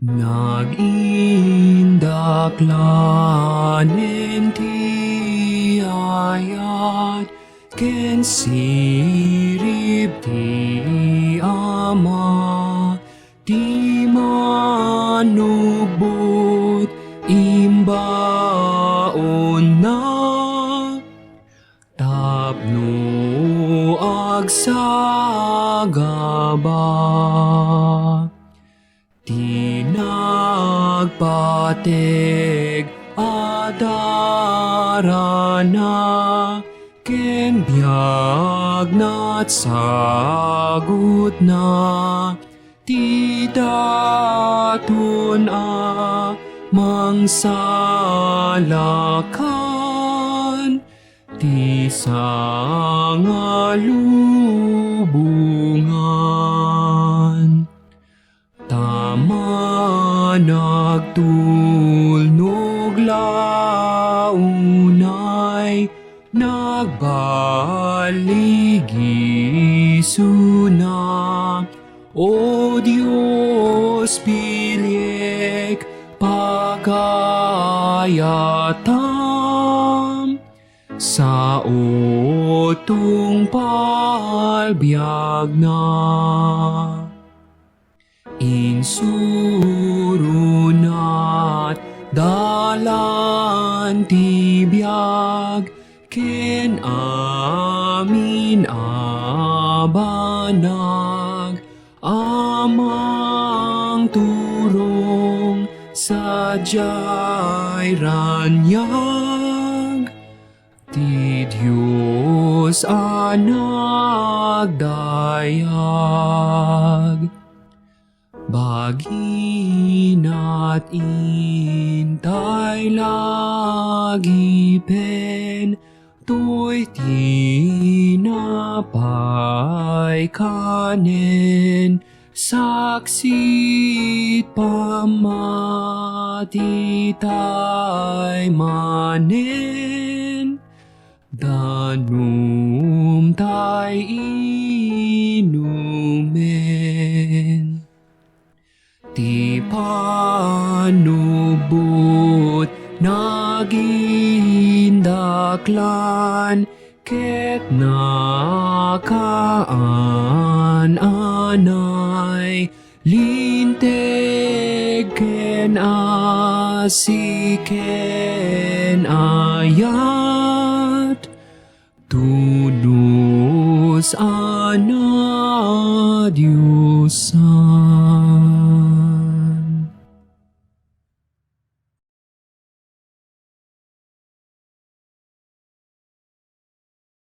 Nag-indaklanen ti ayat ken sirib ti ama ti manubot imbaon na tapno agsagaba tinagpateg adarana ken biag na't sagut na ti daton mangsalakan ti sangalubungan tama nagtulnog launay nagbaligi suna o Diyos bilyek pagayatam sa utong palbiag na insurunat dalan ti biag ken amin abanag amang turong sadyay ranyag ti Diyos anagdayag baginat intay lagi pen tuy tinapay kanen saksit pamatitay manen danum tay inumen ti panubot nagindaklan ket nakaan anay linteg ken asiken ayat tunos ana Diyos